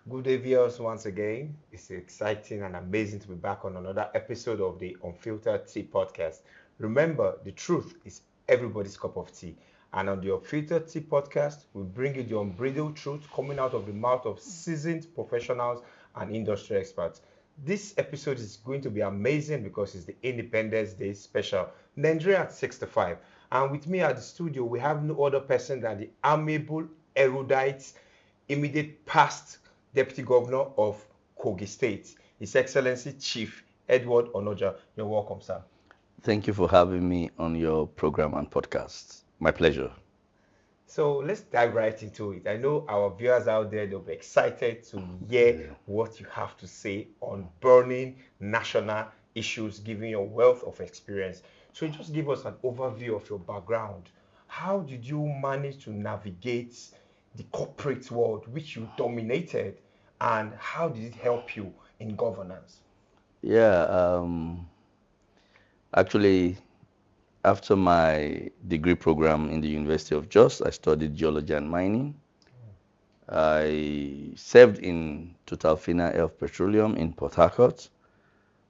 Good day, viewers, once again. It's exciting and amazing to be back on another episode of the Unfiltered Teapodcast. Remember, the truth is everybody's cup of tea. And on the Unfiltered Teapodcast, we bring you the unbridled truth coming out of the mouth of seasoned professionals and industry experts. This episode is going to be amazing because it's the Independence Day special, Nigeria at 65. And with me at the studio, we have no other person than the amiable erudite immediate past Deputy Governor of Kogi State, His Excellency Chief Edward Onoja. You're welcome, sir. Thank you for having me on your program and podcast. My pleasure. So let's dive right into it. I know our viewers out there, they'll be excited to hear what you have to say on burning national issues, given your wealth of experience. So just give us an overview of your background. How did you manage to navigate the corporate world, which you dominated, and how did it help you in governance? Yeah, actually, after my degree program in the University of Jos, I studied geology and mining. I served in Total Fina Elf Petroleum in Port Harcourt,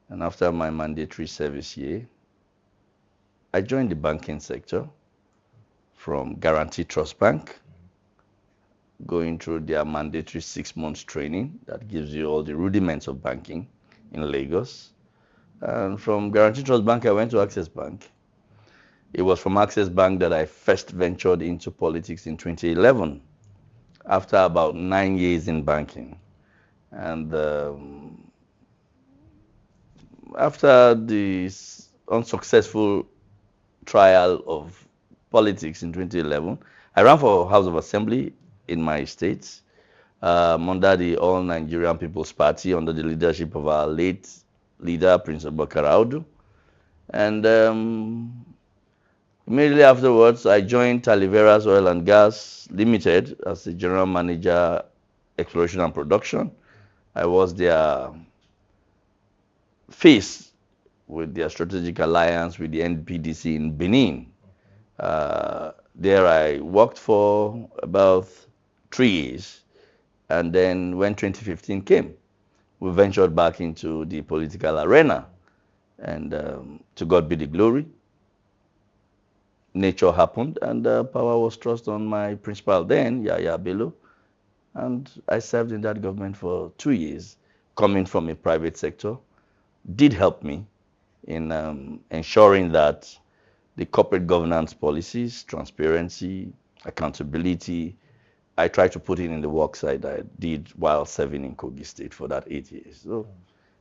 and after my mandatory service year, I joined the banking sector from Guarantee Trust Bank, going through their mandatory 6 months training that gives you all the rudiments of banking in Lagos. And from Guarantee Trust Bank, I went to Access Bank. It was from Access Bank that I first ventured into politics in 2011, after about 9 years in banking. And after the unsuccessful trial of politics in 2011, I ran for House of Assembly in my state under the All Nigerian People's Party under the leadership of our late leader, Prince Abubakar Audu. And immediately afterwards, I joined Taliveras Oil and Gas Limited as the General Manager, Exploration and Production. I was their face with their strategic alliance with the NPDC in Benin. There I worked for about 3 years, and then when 2015 came, we ventured back into the political arena, and to God be the glory. Nature happened, and power was thrust on my principal then, Yaya Bello, and I served in that government for 2 years, coming from a private sector. Did help me in ensuring that the corporate governance policies, transparency, accountability, I tried to put it in the work side I did while serving in Kogi State for that 8 years. So,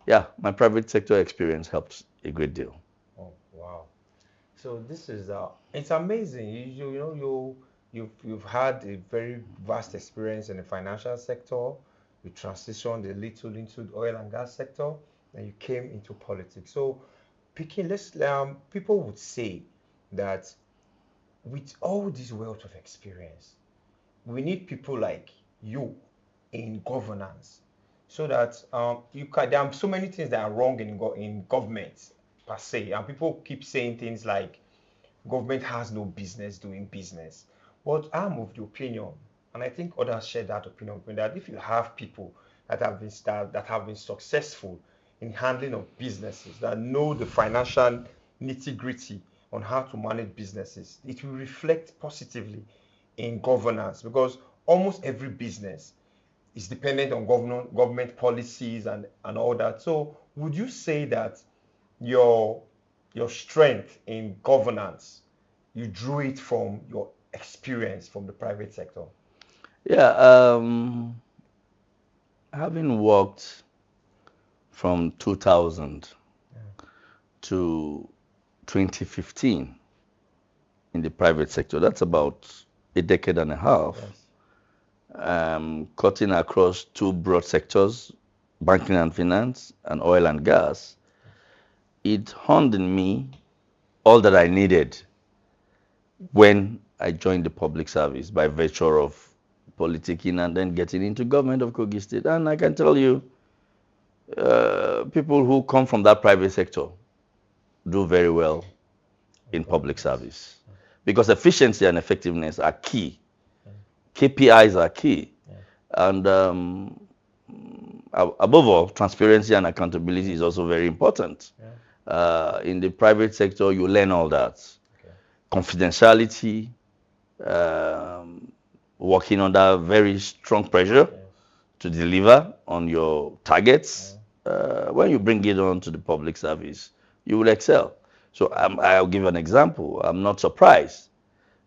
yeah, my private sector experience helped a great deal. Oh, wow. So this is it's amazing. You've had a very vast experience in the financial sector. You transitioned a little into the oil and gas sector, and you came into politics. So picking let's people would say that with all this wealth of experience, we need people like you in governance so that you can there are so many things that are wrong in government per se, and people keep saying things like government has no business doing business. But I'm of the opinion, and I think others share that opinion, that if you have people that have been successful in handling of businesses, that know the financial nitty gritty on how to manage businesses, it will reflect positively in governance because almost every business is dependent on government policies and all that. So would you say that your your strength in governance, you drew it from your experience from the private sector? Yeah, having worked from 2000 to 2015 in the private sector, that's about a decade and a half, Yes. cutting across two broad sectors, banking and finance and oil and gas. It honed in me all that I needed when I joined the public service by virtue of politicking and then getting into government of Kogi State. And I can tell you, people who come from that private sector do very well in public service because efficiency and effectiveness are key. KPIs are key. Yeah. And above all, transparency and accountability is also very important. In the private sector, you learn all that. Okay. Confidentiality, um, working under very strong pressure Yes. to deliver on your targets. When you bring it on to the public service, you will excel. So I'll give an example. I'm not surprised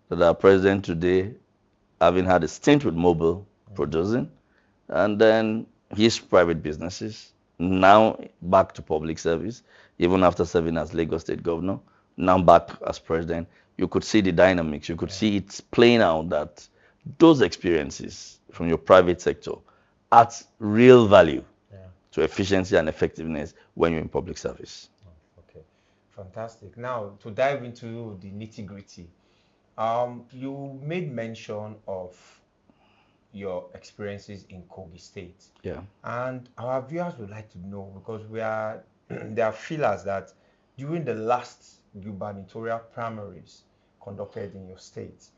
that our president today, having had a stint with Mobile producing, and then his private businesses, now back to public service, even after serving as Lagos State Governor, now back as president, you could see the dynamics. You could see it playing out that those experiences from your private sector add real value to efficiency and effectiveness when you're in public service. Okay, fantastic. Now, to dive into the nitty-gritty, you made mention of your experiences in Kogi State. Yeah. And our viewers would like to know because there are feelers that during the last gubernatorial primaries conducted in your state,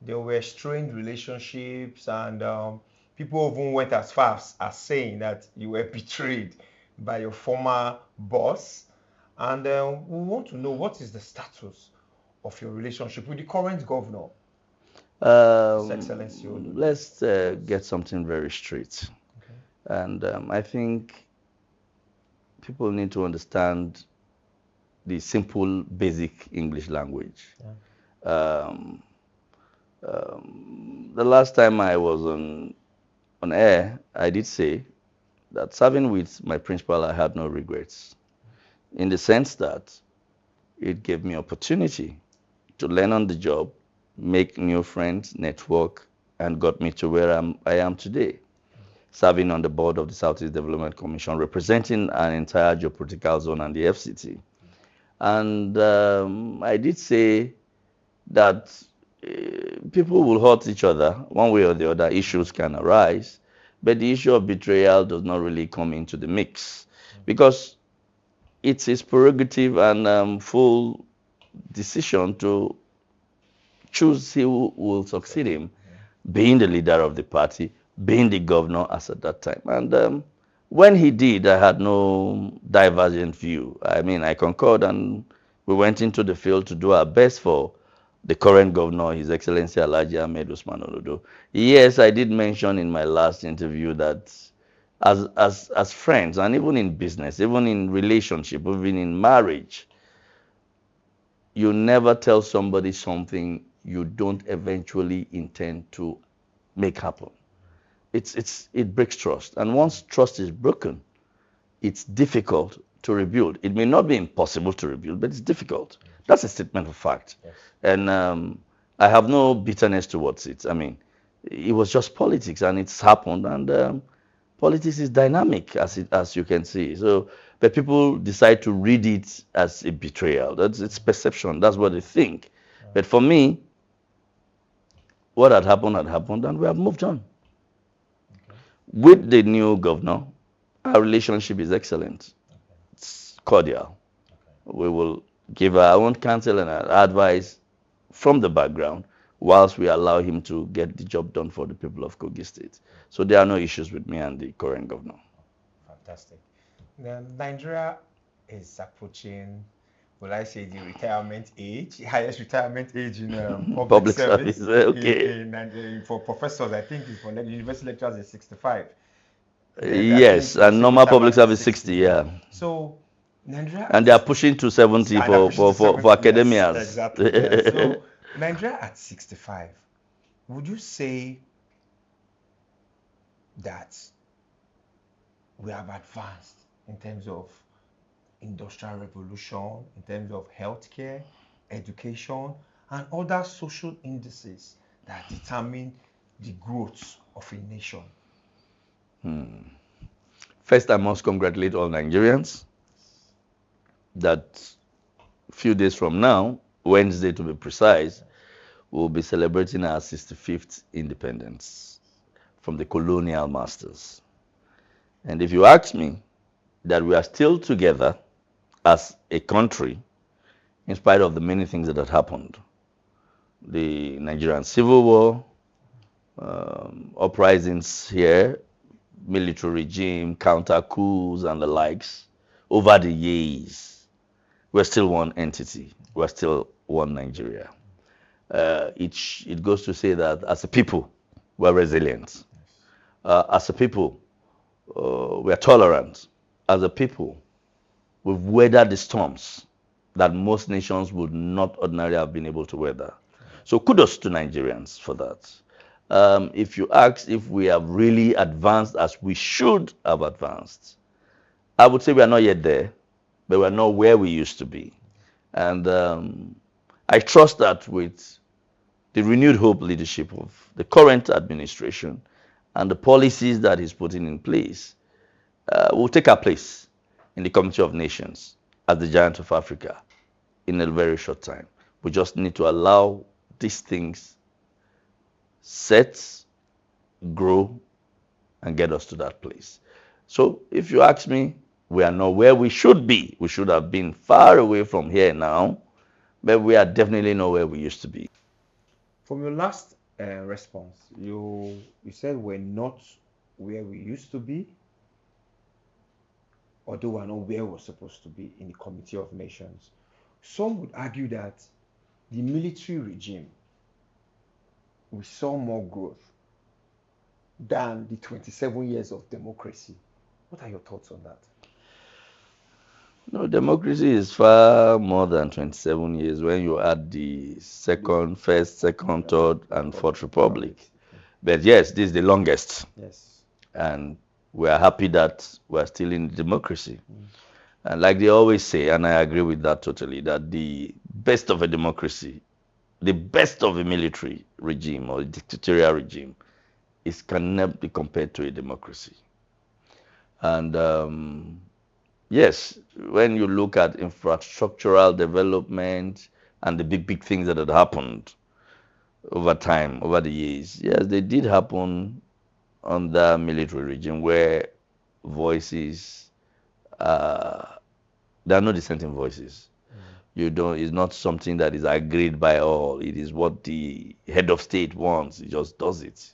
there were strained relationships and people even went as far as saying that you were betrayed by your former boss. And we want to know what is the status of your relationship with the current governor, His Excellency Olude. Let's get something very straight. Okay. And I think people need to understand the simple, basic English language. The last time I was on air, I did say that serving with my principal, I had no regrets, in the sense that it gave me opportunity to learn on the job, make new friends, network, and got me to where I am today, serving on the board of the Southeast Development Commission, representing an entire geopolitical zone and the FCT. And I did say that people will hurt each other one way or the other. Issues can arise, but the issue of betrayal does not really come into the mix because it's his prerogative and full decision to choose who will succeed him, being the leader of the party, being the governor as at that time. And when he did, I had no divergent view. I mean, I concurred, and we went into the field to do our best for the current governor, His Excellency Alhaji Ahmed Usman Olodo. Yes, I did mention in my last interview that as friends, and even in business, even in relationship, even in marriage, you never tell somebody something you don't eventually intend to make happen. It breaks trust, and once trust is broken, it's difficult to rebuild. It may not be impossible to rebuild, but it's difficult. That's a statement of fact. Yes. And I have no bitterness towards it. I mean, it was just politics, and it's happened, and politics is dynamic, as you can see. So, but people decide to read it as a betrayal. That's its perception. That's what they think. But for me, what had happened, and we have moved on. With the new governor, our relationship is excellent. It's cordial. We will give our own counsel and our advice from the background whilst we allow him to get the job done for the people of Kogi State. So there are no issues with me and the current governor. Fantastic. Nigeria is approaching, will I say, the retirement age, highest retirement age in public service. Okay. For professors, I think for university lecturers is 65. Yes, and normal public service 60, yeah. So Nigeria, and they are pushing to 70 for academia. Yes, exactly. Yes. So Nigeria at 65, would you say that we have advanced in terms of industrial revolution, in terms of healthcare, education, and other social indices that determine the growth of a nation? First, I must congratulate all Nigerians that a few days from now, Wednesday to be precise, we'll be celebrating our 65th independence from the colonial masters. And if you ask me that we are still together as a country, in spite of the many things that had happened, the Nigerian Civil War, uprisings here, military regime, counter coups, and the likes, over the years, we're still one entity. We're still one Nigeria. It goes to say that as a people, we're resilient. As a people, we're tolerant. As a people, we've weathered the storms that most nations would not ordinarily have been able to weather. So kudos to Nigerians for that. If you ask if we have really advanced as we should have advanced, I would say we are not yet there, but we are not where we used to be. And I trust that with the renewed hope leadership of the current administration and the policies that he's putting in place, we'll take our place in the Community of Nations as the giant of Africa in a very short time. We just need to allow these things set, grow, and get us to that place. So if you ask me, we are not where we should be. We should have been far away from here now, but we are definitely not where we used to be. From your last response, you said we're not where we used to be, although we're not where we're supposed to be in the Committee of Nations. Some would argue that the military regime, we saw more growth than the 27 years of democracy. What are your thoughts on that? No, democracy is far more than 27 years when you add the first, second, third, and fourth republic. But yes, this is the longest. Yes. And we are happy that we're still in democracy. And like they always say, and I agree with that totally, that the best of a democracy, the best of a military regime or a dictatorial regime can never be compared to a democracy. And yes, when you look at infrastructural development and the big things that had happened over time, over the years, yes, they did happen under military regime where voices, there are no dissenting voices. It's not something that is agreed by all. It is what the head of state wants. He just does it.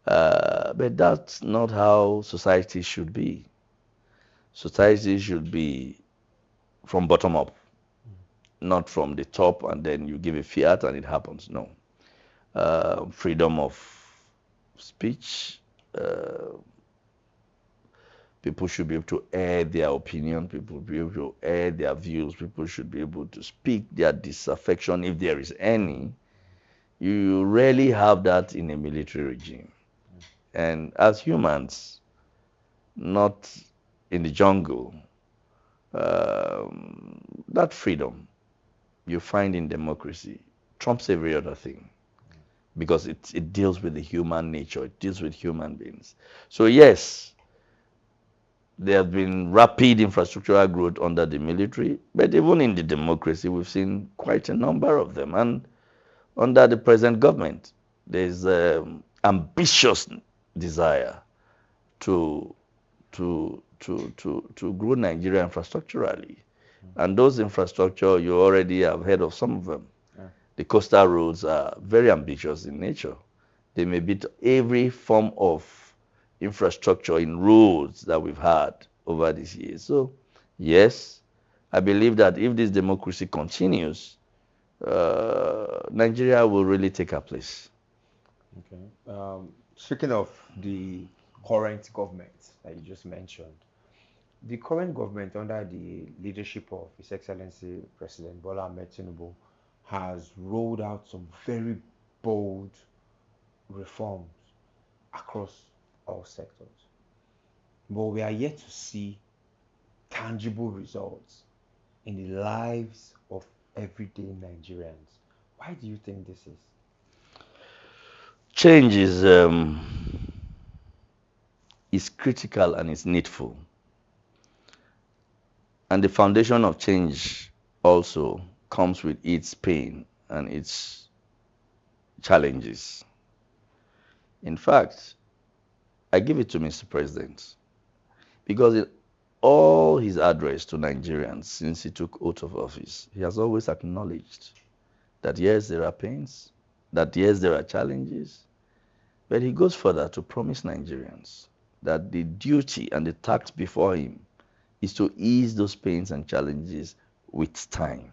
But that's not how society should be. Society should be from bottom up, not from the top and then you give a fiat and it happens. No. Freedom of speech. People should be able to air their opinion. People should be able to air their views. People should be able to speak their disaffection if there is any. You rarely have that in a military regime. And as humans, not in the jungle, that freedom you find in democracy trumps every other thing because it deals with the human nature. It deals with human beings. So yes, there have been rapid infrastructural growth under the military, but even in the democracy, we've seen quite a number of them. And under the present government, there's ambitious desire to grow Nigeria infrastructurally. And those infrastructure, you already have heard of some of them. The coastal roads are very ambitious in nature. They may beat every form of infrastructure in roads that we've had over these years. So, yes, I believe that if this democracy continues, Nigeria will really take a place. Okay. Speaking of the current government that you just mentioned, the current government under the leadership of His Excellency President Bola Ahmed Tinubu has rolled out some very bold reforms across all sectors. But we are yet to see tangible results in the lives of everyday Nigerians. Why do you think this is? Change is critical and is needful. And the foundation of change also comes with its pain and its challenges. In fact, I give it to Mr. President because in all his address to Nigerians since he took oath of office, he has always acknowledged that yes, there are pains, that yes, there are challenges, but he goes further to promise Nigerians that the duty and the task before him is to ease those pains and challenges with time.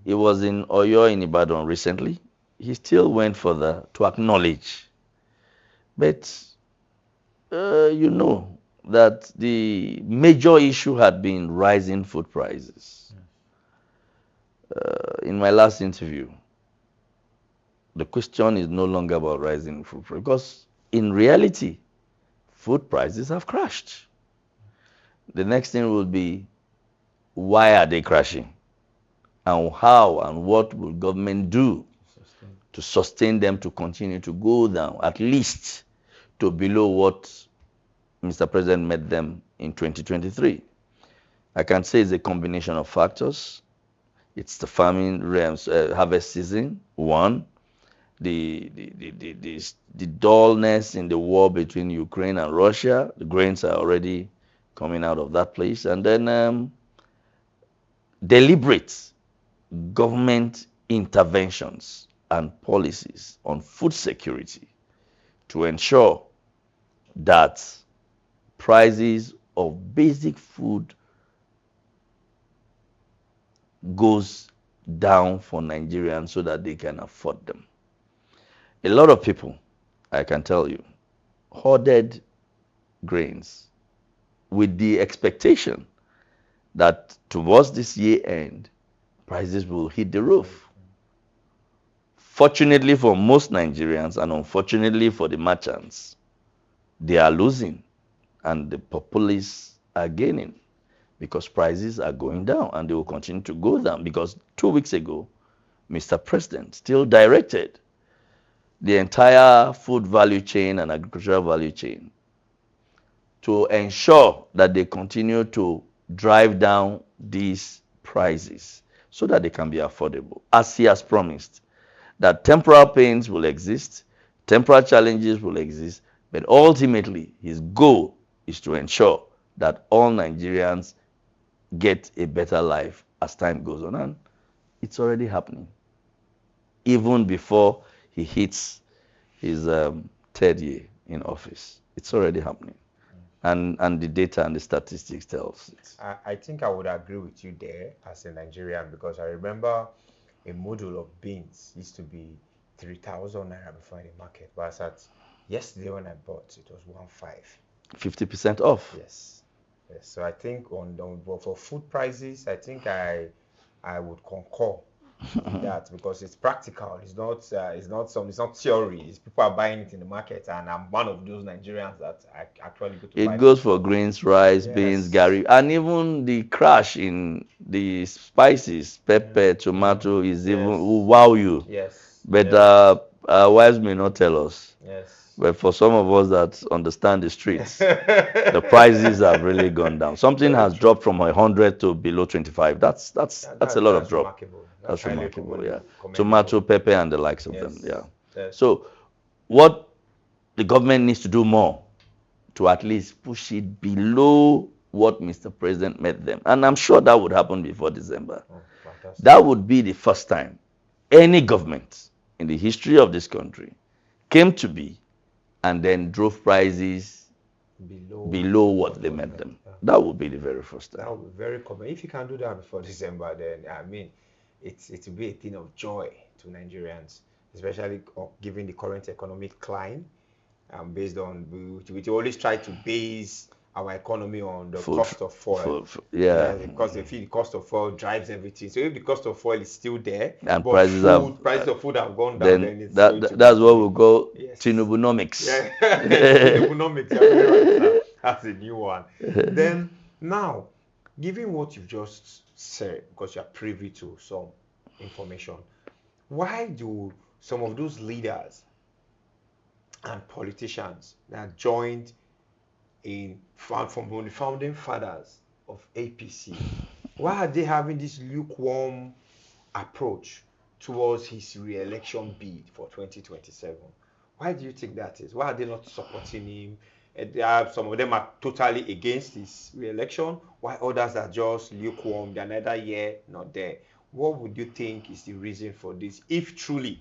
He was in Oyo in Ibadan recently. He still went further to acknowledge. But you know that the major issue had been rising food prices. In my last interview, the question is no longer about rising food prices because in reality, food prices have crashed. The next thing will be, why are they crashing? And how and what will government do to sustain them to continue to go down, at least to below what Mr. President met them in 2023? I can say it's a combination of factors. It's the farming harvest season, one. The dullness in the war between Ukraine and Russia. The grains are already coming out of that place. And then deliberate government interventions and policies on food security to ensure that prices of basic food goes down for Nigerians so that they can afford them. A lot of people, I can tell you, hoarded grains with the expectation that towards this year end, prices will hit the roof. Fortunately for most Nigerians and unfortunately for the merchants, they are losing and the populace are gaining because prices are going down and they will continue to go down because 2 weeks ago, Mr. President still directed the entire food value chain and agricultural value chain to ensure that they continue to drive down these prices so that they can be affordable, as he has promised. That temporal pains will exist, temporal challenges will exist, but ultimately his goal is to ensure that all Nigerians get a better life as time goes on. And it's already happening. Even before he hits his third year in office. It's already happening. And the data and the statistics tells it. I think I would agree with you there as a Nigerian because I remember a model of beans used to be 3,000 naira before in the market. But as at yesterday when I bought, it was 1,500. 50% off. Yes. Yes. So I think for food prices, I think I would concur with that because it's practical. It's not theory. It's people are buying it in the market, and I'm one of those Nigerians that I actually go to buy It goes food. for grains, rice, beans, Yes. gari, and even the crash in the spices, pepper, tomato is even Yes. will wow you. Yes. But Yes. our wives may not tell us. Yes. But for some of us that understand the streets, the prices have really gone down. Something Very has true. dropped from 100 to below 25. That's a lot of drop. Remarkable. That's highly remarkable, yeah. commendable. Tomato, pepper, and the likes of them, Yes. yeah. Yes. So what the government needs to do more to at least push it below what Mr. President met them. And I'm sure that would happen before December. Oh, fantastic. That would be the first time any government in the history of this country came to be and then drove prices below what they met them. Yeah. That would be the very first time. That would be very common. If you can do that before December, then I mean, it will be a thing of joy to Nigerians, especially given the current economic climb. Based on we always try to base our economy on the cost of fuel. Yeah. Because they feel the cost of fuel drives everything. So if the cost of fuel is still there, and but prices of food have gone down, then it's that's what we'll go Tinubunomics. Yeah. Tinubunomics, you're very right, sir. That's a new one. Then now, given what you've just said, because you're privy to some information, why do some of those leaders and politicians that joined from the founding fathers of APC, why are they having this lukewarm approach towards his re-election bid for 2027? Why do you think that is? Why are they not supporting him? Some of them are totally against his re-election, while others are just lukewarm. They're neither here nor there. What would you think is the reason for this? If truly,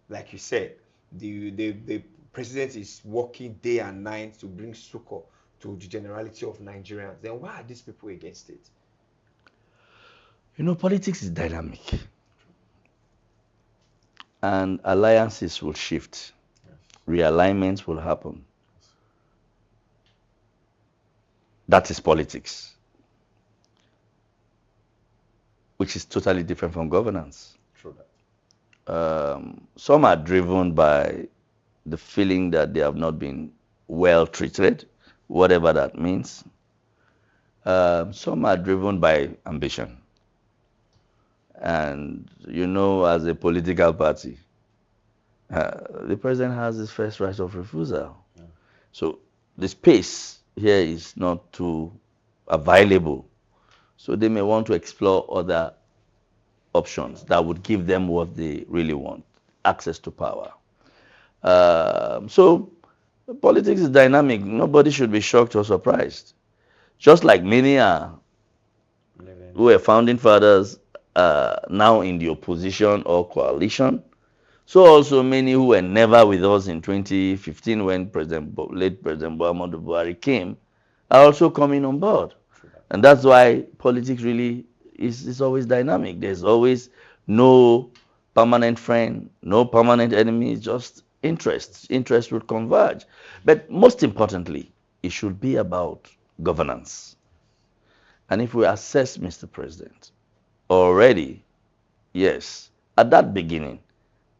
like you said, the president is working day and night to bring succor to the generality of Nigerians, then why are these people against it? Politics is dynamic, and alliances will shift. Yes. Realignments will happen. That is politics, which is totally different from governance. True that. Some are driven by the feeling that they have not been well treated, whatever that means. Some are driven by ambition. And as a political party, the president has his first right of refusal. Yeah. So the space here is not too available. So they may want to explore other options that would give them what they really want, access to power. So politics is dynamic. Nobody should be shocked or surprised. Just like many are who were founding fathers now in the opposition or coalition, so also many who were never with us in 2015 when late President Muhammadu Buhari came are also coming on board. And that's why politics really is always dynamic. There's always no permanent friend, no permanent enemy, just interests. Interests will converge. But most importantly, it should be about governance. And if we assess Mr. President, already, yes, at that beginning,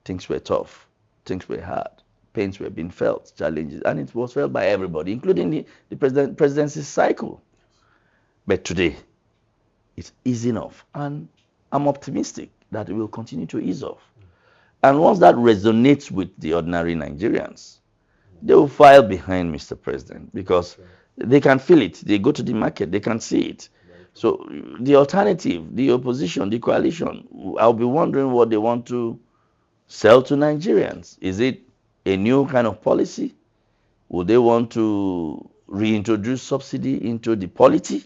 things were tough, things were hard, pains were being felt, challenges, and it was felt by everybody, including the presidency cycle. But today, it's easing off, and I'm optimistic that it will continue to ease off. And once that resonates with the ordinary Nigerians, they will file behind Mr. President because they can feel it. They go to the market, they can see it. So the alternative, the opposition, the coalition, I'll be wondering what they want to sell to Nigerians. Is it a new kind of policy? Would they want to reintroduce subsidy into the polity?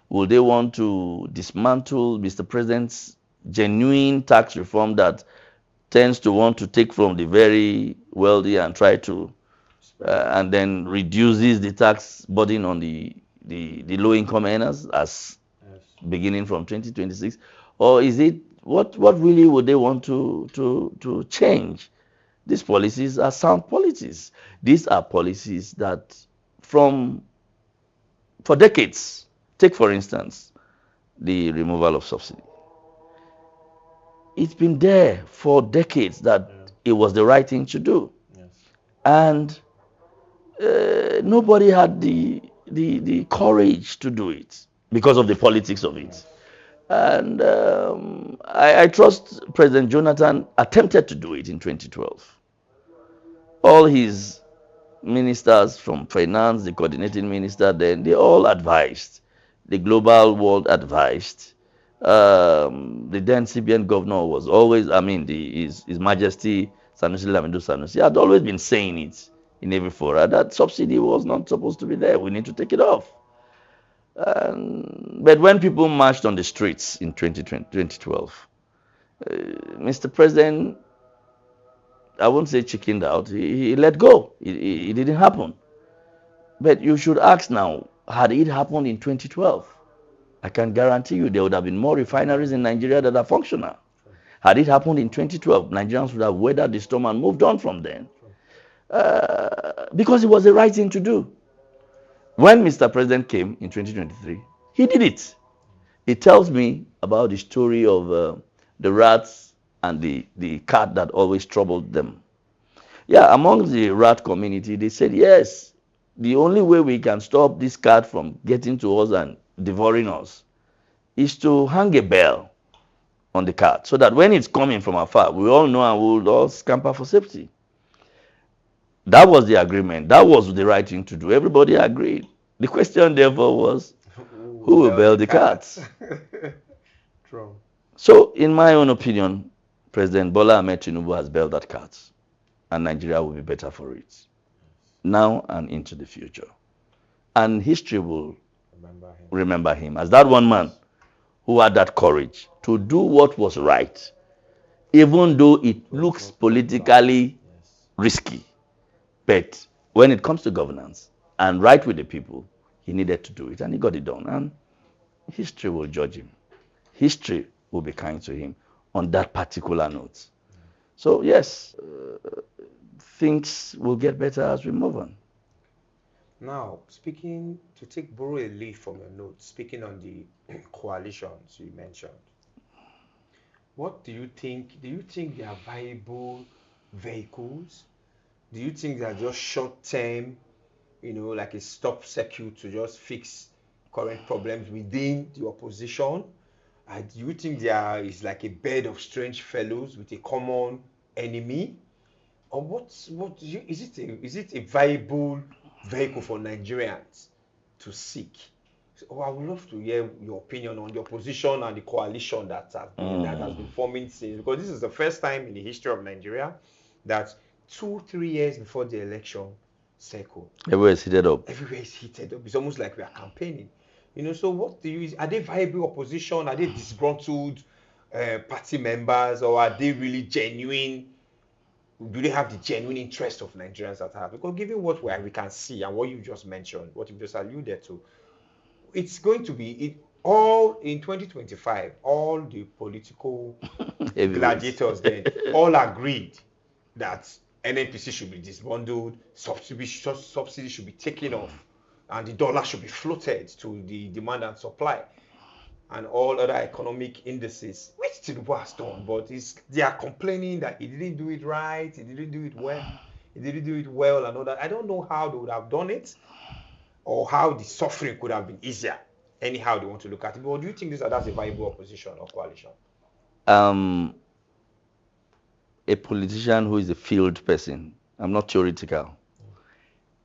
Will they want to dismantle Mr. President's genuine tax reform that tends to want to take from the very wealthy and try to, and then reduces the tax burden on the low-income earners as beginning from 2026? Or is it, what really would they want to change? These policies are sound policies. These are policies that for decades, take for instance, the removal of subsidy. It's been there for decades that it was the right thing to do. Yes. And nobody had the courage to do it because of the politics of it. And I trust President Jonathan attempted to do it in 2012. All his ministers from finance, the coordinating minister then, they all advised. The global world advised. The then CBN governor was always, His Majesty Sanusi Lamido Sanusi had always been saying it in every fora that subsidy was not supposed to be there. We need to take it off. But when people marched on the streets in 2012, Mr. President, I won't say chickened out, he let go. It didn't happen. But you should ask now, had it happened in 2012, I can guarantee you there would have been more refineries in Nigeria that are functional. Had it happened in 2012, Nigerians would have weathered the storm and moved on from then. Because it was the right thing to do. When Mr. President came in 2023, he did it. It tells me about the story of the rats and the cat that always troubled them. Yeah, among the rat community, they said, yes, the only way we can stop this cat from getting to us and devouring us is to hang a bell on the cat so that when it's coming from afar, we all know and we'll all scamper for safety. That was the agreement. That was the right thing to do. Everybody agreed. The question, therefore, was, who will bell the cats? True. So, in my own opinion, President Bola Ahmed Tinubu has bailed that cat, and Nigeria will be better for it, now and into the future. And history will remember him as that one man who had that courage to do what was right, even though it looks politically risky. But when it comes to governance and right with the people, he needed to do it, and he got it done. And history will judge him. History will be kind to him on that particular note. So yes, things will get better as we move on. Now, speaking to take borrow a leaf from your notes, speaking on the coalitions you mentioned, what do you think? Do you think they are viable vehicles? Do you think they are just short term, like a stop circuit to just fix current problems within the opposition? And do you think there is like a bed of strange fellows with a common enemy? Or is it a viable vehicle for Nigerians to seek? So I would love to hear your opinion on the opposition and the coalition that has been forming since, because this is the first time in the history of Nigeria that 2-3 years before the election cycle, Everywhere is heated up. everywhere is heated up. It's almost like we are campaigning. So what do you? Are they viable opposition? Are they disgruntled party members, or are they really genuine? Do they have the genuine interest of Nigerians at heart? Because given what we can see and what you just mentioned, what you just alluded to, it's going to be all in 2025. All the political gladiators then all agreed that NNPC should be disbundled, subsidy should be taken off, and the dollar should be floated to the demand and supply, and all other economic indices, which Tinubu has done, but they are complaining that he didn't do it right, he didn't do it well, and all that. I don't know how they would have done it, or how the suffering could have been easier. Anyhow, they want to look at it. But do you think that's a viable opposition or coalition? Um, a politician who is a field person, I'm not theoretical.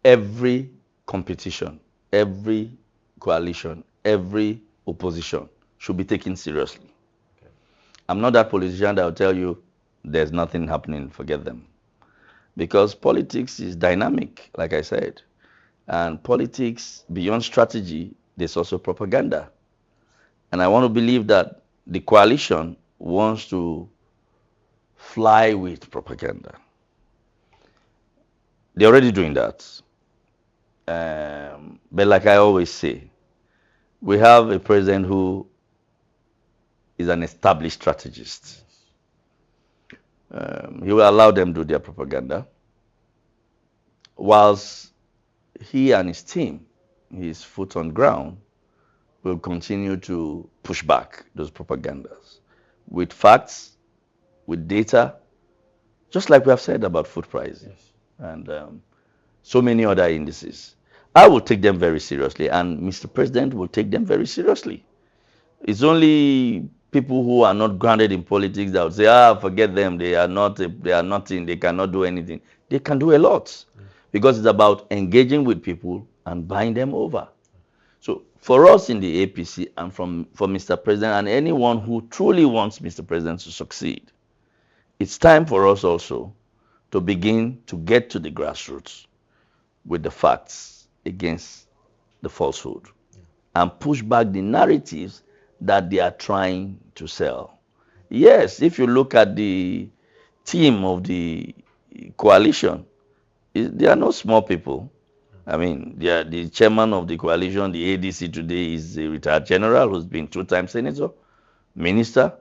Every competition, every coalition, every opposition should be taken seriously. Okay. I'm not that politician that will tell you there's nothing happening, forget them. Because politics is dynamic, like I said. And politics, beyond strategy, there's also propaganda. And I want to believe that the coalition wants to fly with propaganda. They're already doing that. But like I always say, we have a president who is an established strategist. He will allow them to do their propaganda, whilst he and his team, his foot on ground, will continue to push back those propagandas with facts, with data, just like we have said about food prices. Yes. And so many other indices. I will take them very seriously, and Mr. President will take them very seriously. It's only people who are not grounded in politics that would say, forget them, they are nothing, they cannot do anything. They can do a lot, because it's about engaging with people and buying them over. So for us in the APC and for Mr. President and anyone who truly wants Mr. President to succeed, it's time for us also to begin to get to the grassroots with the facts against the falsehood and push back the narratives that they are trying to sell. Yes, if you look at the team of the coalition, they are not small people. I mean, the chairman of the coalition, the ADC today, is a retired general who's been 2-time senator, minister.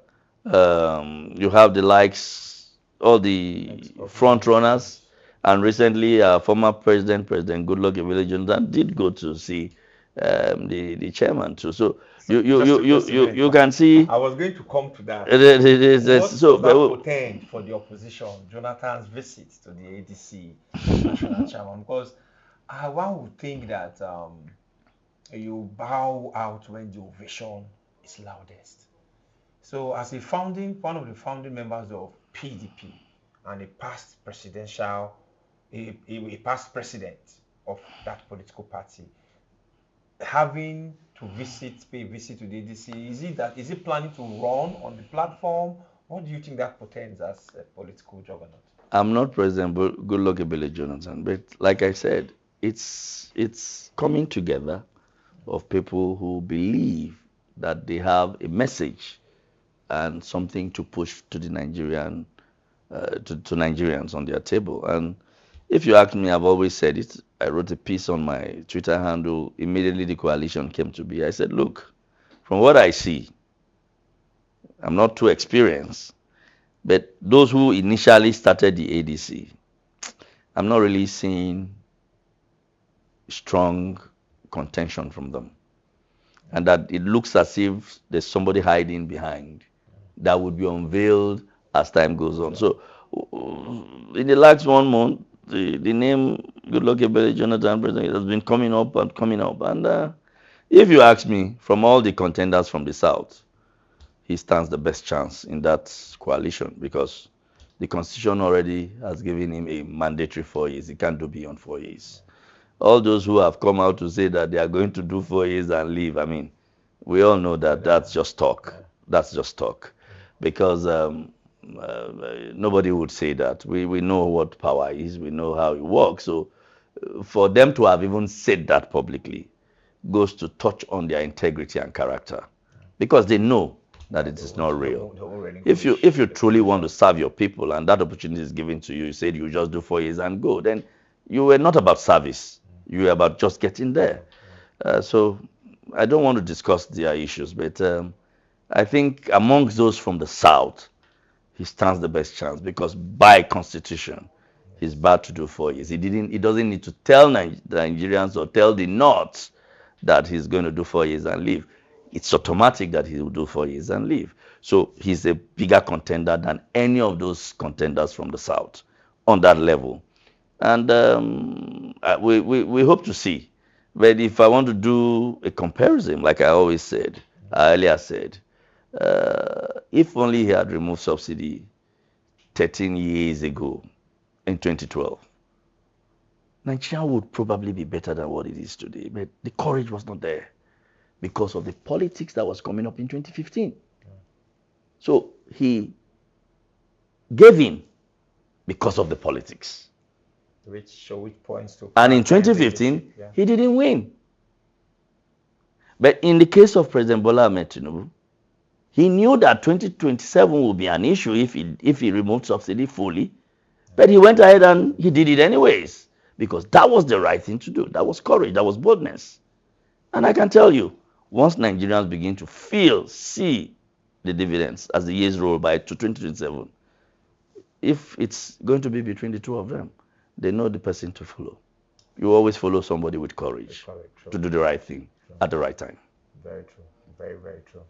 You have the likes, all the front runners, and recently former President Goodluck Ebele Jonathan did go to see the chairman too. So you can see. I was going to come to that. What does that portend for the opposition, Jonathan's visit to the ADC national chairman? Because one would think that you bow out when the ovation is loudest. So, as one of the founding members of PDP and a past past president of that political party, having to pay a visit to the ADC, is it planning to run on the platform? What do you think that portends as a political juggernaut? I'm not President Goodluck Ebele Jonathan, but like I said, it's coming together of people who believe that they have a message and something to push to the Nigerians on their table. And If you ask me, I've always said it. I wrote a piece on my Twitter handle. Immediately the coalition came to be. I said, look, from what I see, I'm not too experienced, but those who initially started the ADC, I'm not really seeing strong contention from them. And that it looks as if there's somebody hiding behind that would be unveiled as time goes on. So in the last 1 month, the name Goodluck Ebele Jonathan President has been coming up and coming up. And if you ask me, from all the contenders from the South, he stands the best chance in that coalition because the Constitution already has given him a mandatory 4 years. He can't do beyond 4 years. All those who have come out to say that they are going to do 4 years and leave, I mean, we all know that that's just talk. That's just talk. Because nobody would say that. We know what power is. We know how it works. So for them to have even said that publicly goes to touch on their integrity and character. Because they know that it is not real. If you truly want to serve your people and that opportunity is given to you, you said you just do 4 years and go, then you were not about service. You were about just getting there. So I don't want to discuss their issues, but I think amongst those from the South, he stands the best chance because by constitution, he's bad to do 4 years. He doesn't need to tell the Nigerians or tell the North that he's going to do 4 years and leave. It's automatic that he will do 4 years and leave. So he's a bigger contender than any of those contenders from the South on that level. And we hope to see. But if I want to do a comparison, like I always said, I earlier said, if only he had removed subsidy 13 years ago in 2012, Nigeria would probably be better than what it is today. But the courage was not there because of the politics that was coming up in 2015. So he gave in because of the politics. Which points to. And in 2015, he didn't win. But in the case of President Bola Ahmed Tinubu, he knew that 2027 would be an issue if he removed subsidy fully. But he went ahead and he did it anyways because that was the right thing to do. That was courage. That was boldness. And I can tell you, once Nigerians begin to see the dividends as the years roll by to 2027, if it's going to be between the two of them, they know the person to follow. You always follow somebody with courage to do the right thing at the right time. Very true. Very, very true.